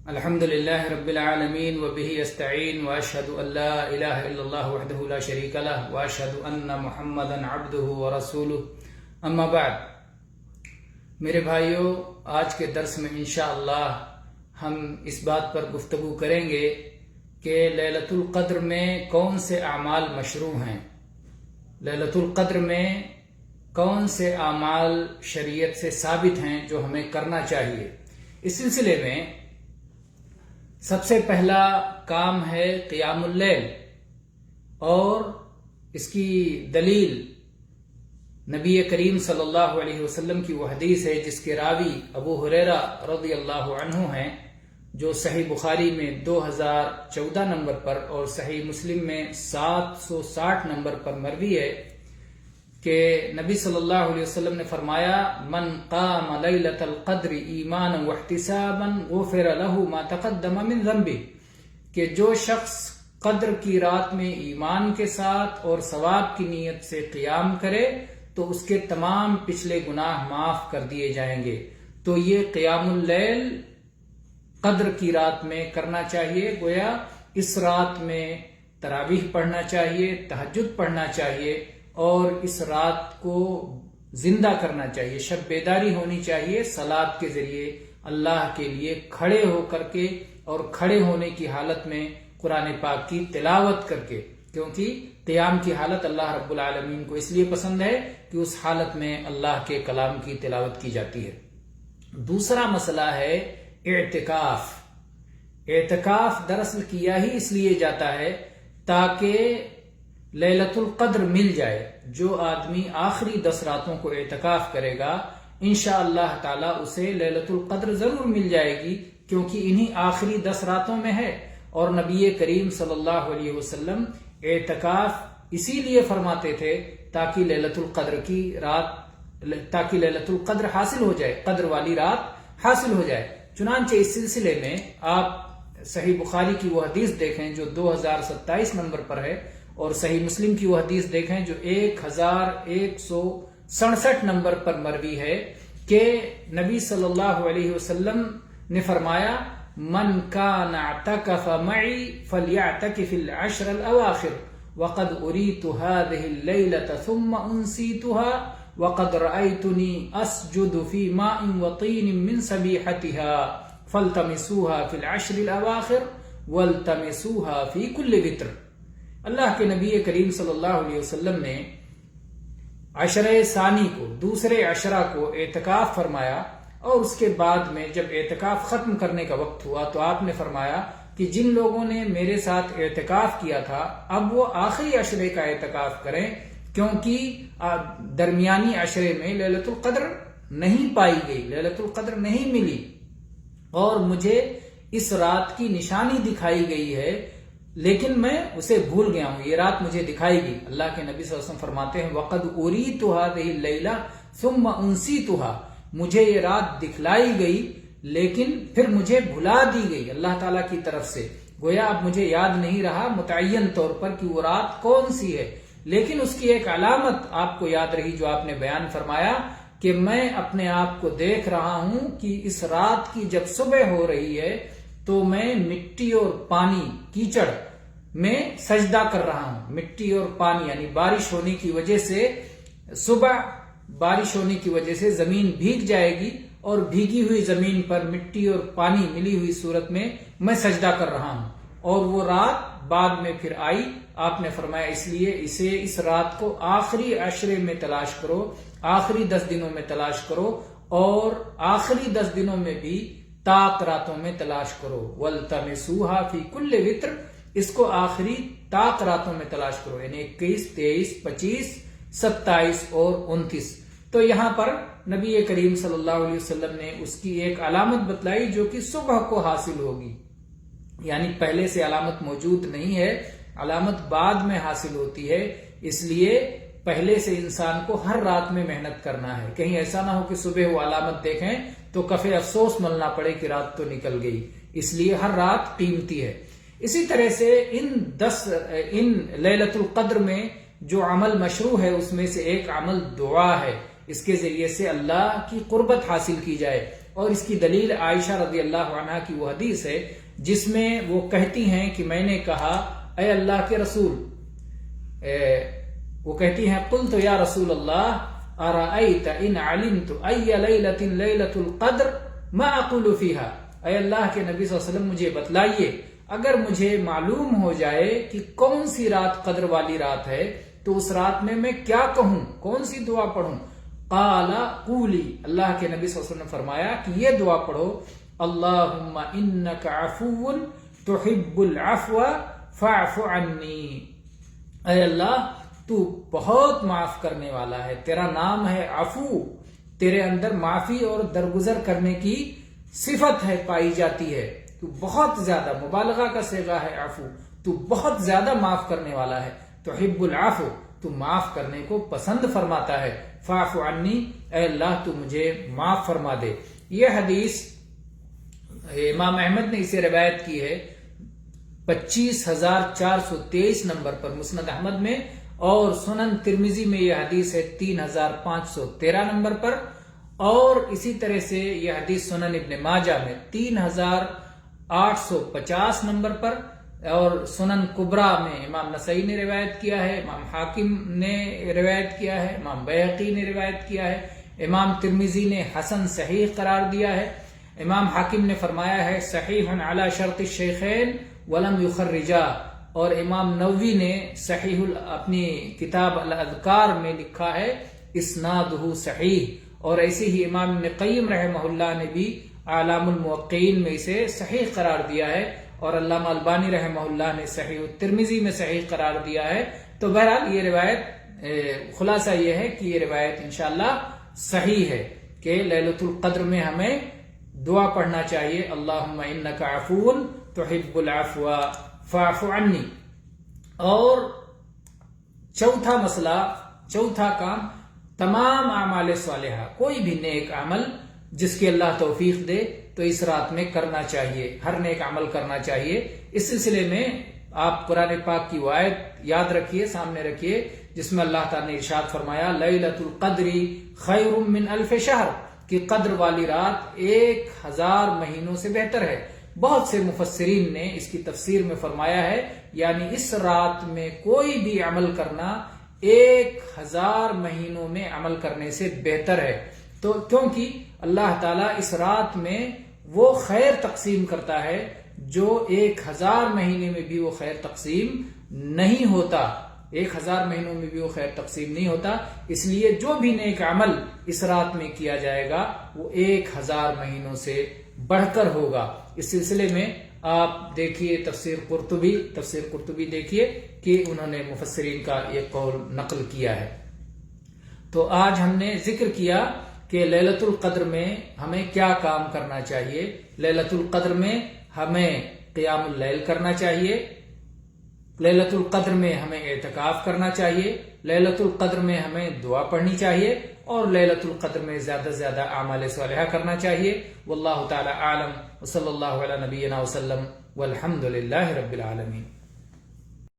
الحمد لله رب العالمين وبه استعين واشهد ان لا اله الا الله وحده لا شريك له واشهد ان محمدا عبده ورسوله اما بعد. میرے بھائیو، آج کے درس میں انشاءاللہ ہم اس بات پر گفتگو کریں گے کہ لیلۃ القدر میں کون سے اعمال مشروع ہیں، لیلۃ القدر میں کون سے اعمال شریعت سے ثابت ہیں جو ہمیں کرنا چاہیے. اس سلسلے میں سب سے پہلا کام ہے قیام اللیل، اور اس کی دلیل نبی کریم صلی اللہ علیہ وسلم کی وہ حدیث ہے جس کے راوی ابو ہریرہ رضی اللہ عنہ ہیں، جو صحیح بخاری میں 2014 نمبر پر اور صحیح مسلم میں 760 نمبر پر مروی ہے کہ نبی صلی اللہ علیہ وسلم نے فرمایا: من قام لیلۃ القدر ایمانا واحتسابا غفر له ما تقدم من ذنبه، کہ جو شخص قدر کی رات میں ایمان کے ساتھ اور ثواب کی نیت سے قیام کرے تو اس کے تمام پچھلے گناہ معاف کر دیے جائیں گے. تو یہ قیام اللیل قدر کی رات میں کرنا چاہیے. گویا اس رات میں تراویح پڑھنا چاہیے، تہجد پڑھنا چاہیے اور اس رات کو زندہ کرنا چاہیے. شب بیداری ہونی چاہیے صلاۃ کے ذریعے اللہ کے لیے کھڑے ہو کر کے، اور کھڑے ہونے کی حالت میں قرآن پاک کی تلاوت کر کے، کیونکہ قیام کی حالت اللہ رب العالمین کو اس لیے پسند ہے کہ اس حالت میں اللہ کے کلام کی تلاوت کی جاتی ہے. دوسرا مسئلہ ہے اعتکاف. اعتکاف دراصل کیا ہی اس لیے جاتا ہے تاکہ لیلۃ القدر مل جائے. جو آدمی آخری 10 راتوں کو اعتکاف کرے گا انشاءاللہ تعالی اسے لیلۃ القدر ضرور مل جائے گی، کیونکہ انہی آخری 10 راتوں میں ہے. اور نبی کریم صلی اللہ علیہ وسلم اعتکاف اسی لیے فرماتے تھے تاکہ لیلۃ القدر حاصل ہو جائے، قدر والی رات حاصل ہو جائے. چنانچہ اس سلسلے میں آپ صحیح بخاری کی وہ حدیث دیکھیں جو 2027 نمبر پر ہے، اور صحیح مسلم کی وہ حدیث دیکھیں جو 1167 نمبر پر مروی ہے کہ نبی صلی اللہ علیہ وسلم نے فرمایا: من کان اعتکف معی فلیعتکف العشر الاواخر وقد اریت هذه الليلة ثم انسیتها وقد رأيتني اسجد في ماء وطين من سبيحتها فالتمسوها في العشر الاواخر والتمسوها في كل وتر. اللہ کے نبی کریم صلی اللہ علیہ وسلم نے عشرہ ثانی کو، دوسرے عشرہ کو اعتکاف فرمایا، اور اس کے بعد میں جب اعتکاف ختم کرنے کا وقت ہوا تو آپ نے فرمایا کہ جن لوگوں نے میرے ساتھ اعتکاف کیا تھا اب وہ آخری عشرے کا اعتکاف کریں، کیونکہ درمیانی عشرے میں لیلۃ القدر نہیں پائی گئی، لیلۃ القدر نہیں ملی، اور مجھے اس رات کی نشانی دکھائی گئی ہے لیکن میں اسے بھول گیا ہوں. یہ رات مجھے دکھائی گئی. اللہ کے نبی صلی اللہ علیہ وسلم فرماتے ہیں: وَقَدْ أُرِيتُ هَذِهِ اللَّيْلَةَ ثُمَّ أُنْسِيتُهَا، مجھے یہ رات دکھلائی گئی لیکن پھر مجھے بھلا دی گئی اللہ تعالیٰ کی طرف سے. گویا اب مجھے یاد نہیں رہا متعین طور پر کہ وہ رات کون سی ہے، لیکن اس کی ایک علامت آپ کو یاد رہی جو آپ نے بیان فرمایا کہ میں اپنے آپ کو دیکھ رہا ہوں کہ اس رات کی جب صبح ہو رہی ہے تو میں مٹی اور پانی، کیچڑ میں سجدہ کر رہا ہوں. مٹی اور پانی یعنی بارش ہونے کی وجہ سے، صبح بارش ہونے کی وجہ سے زمین بھیگ جائے گی، اور بھیگی ہوئی زمین پر مٹی اور پانی ملی ہوئی صورت میں میں سجدہ کر رہا ہوں. اور وہ رات بعد میں پھر آئی. آپ نے فرمایا اس لیے اس رات کو آخری عشرے میں تلاش کرو، آخری 10 دنوں میں تلاش کرو، اور آخری 10 دنوں میں بھی طاق راتوں میں تلاش کرو. وَالْتَمِسُوهَا فِي كُلِّ وِتْرٍ، اس کو آخری طاق راتوں میں تلاش کرو، یعنی 21، 23، 25، 27 اور 29. تو یہاں پر نبی کریم صلی اللہ علیہ وسلم نے اس کی ایک علامت بتلائی جو کہ صبح کو حاصل ہوگی، یعنی پہلے سے علامت موجود نہیں ہے، علامت بعد میں حاصل ہوتی ہے. اس لیے پہلے سے انسان کو ہر رات میں محنت کرنا ہے. کہیں ایسا نہ ہو کہ صبح وہ علامت دیکھیں تو کفے افسوس ملنا پڑے کہ رات تو نکل گئی. اس لیے ہر رات قیمتی ہے. اسی طرح سے ان لیلۃ القدر میں جو عمل مشروع ہے اس میں سے ایک عمل دعا ہے. اس کے ذریعے سے اللہ کی قربت حاصل کی جائے. اور اس کی دلیل عائشہ رضی اللہ عنہا کی وہ حدیث ہے جس میں وہ کہتی ہیں کہ میں نے کہا اے اللہ کے رسول، وہ کہتی ہیں قلت یا رسول اللہ ارأیت ان علمت ای لیلۃ لیلۃ القدر ما اقول فیہا، اے اللہ کے نبی صلی اللہ علیہ وسلم مجھے بتلائیے اگر مجھے معلوم ہو جائے کہ کون سی رات قدر والی رات ہے تو اس رات میں کیا کہوں، کون سی دعا پڑھوں؟ قال قولی، اللہ کے نبی صلی اللہ علیہ وسلم نے فرمایا کہ یہ دعا پڑھو اللہم انک عفو تحب العفو فاعف عنی، اے اللہ تو بہت معاف کرنے والا ہے، تیرا نام ہے عفو، تیرے اندر معافی اور درگزر کرنے کی صفت ہے پائی جاتی ہے، تو بہت زیادہ مبالغہ کا صیغہ ہے عفو، تو بہت زیادہ معاف کرنے والا ہے، تحب العفو تو معاف کرنے کو پسند فرماتا ہے، فاعف عنی اے اللہ تو مجھے معاف فرما دے۔ یہ حدیث امام احمد نے اسے روایت کی ہے 25,423 نمبر پر مسند احمد میں، اور سنن ترمذی میں یہ حدیث ہے 3,513 نمبر پر، اور اسی طرح سے یہ حدیث سنن ابن ماجہ میں 3,850 نمبر پر، اور سنن کبرا میں امام نسائی نے روایت کیا ہے، امام حاکم نے روایت کیا ہے، امام بیہقی نے روایت کیا ہے، امام ترمذی نے حسن صحیح قرار دیا ہے، امام حاکم نے فرمایا ہے صحیح علی شرط الشیخین ولم یخرجا، اور امام نووی نے صحیح اپنی کتاب الاذکار میں لکھا ہے اسنادہ صحیح، اور ایسے ہی امام ابن قیم رحمہ اللہ نے بھی اعلام الموقعین میں اسے صحیح قرار دیا ہے، اور علامہ البانی رحمہ اللہ نے صحیح الترمذی میں صحیح قرار دیا ہے۔ تو بہرحال یہ روایت خلاصہ یہ ہے کہ یہ روایت انشاءاللہ صحیح ہے کہ لیلۃ القدر میں ہمیں دعا پڑھنا چاہیے اللہم انک عفو تحب العفو فاعف عنی۔ اور چوتھا مسئلہ، چوتھا کام، تمام اعمال صالحہ، کوئی بھی نیک عمل جس کی اللہ توفیق دے تو اس رات میں کرنا چاہیے، ہر نیک عمل کرنا چاہیے۔ اس سلسلے میں آپ قرآن پاک کی وہ آیت یاد رکھیے، سامنے رکھیے، جس میں اللہ تعالیٰ نے ارشاد فرمایا لیلۃ القدر خیر من الف شہر، کہ قدر والی رات 1000 مہینوں سے بہتر ہے۔ بہت سے مفسرین نے اس کی تفسیر میں فرمایا ہے یعنی اس رات میں کوئی بھی عمل کرنا 1000 مہینوں میں عمل کرنے سے بہتر ہے، تو کیونکہ اللہ تعالیٰ اس رات میں وہ خیر تقسیم کرتا ہے جو 1000 مہینے میں بھی وہ خیر تقسیم نہیں ہوتا، 1000 مہینوں میں بھی وہ خیر تقسیم نہیں ہوتا، اس لیے جو بھی نیک عمل اس رات میں کیا جائے گا وہ 1000 مہینوں سے بڑھ کر ہوگا۔ اس سلسلے میں آپ دیکھیے تفسیر قرطبی دیکھیے کہ انہوں نے مفسرین کا یہ قول نقل کیا ہے۔ تو آج ہم نے ذکر کیا کہ لیلۃ القدر میں ہمیں کیا کام کرنا چاہیے۔ لیلۃ القدر میں ہمیں قیام اللیل کرنا چاہیے، لیلۃ القدر میں ہمیں اعتکاف کرنا چاہیے، لیلۃ القدر میں ہمیں دعا پڑھنی چاہیے، اور لیلۃ القدر میں زیادہ سے زیادہ اعمال صالحہ کرنا چاہیے۔ واللہ تعالی اعلم، وصلی اللہ علی نبینا وسلم، والحمد للہ رب العالمین۔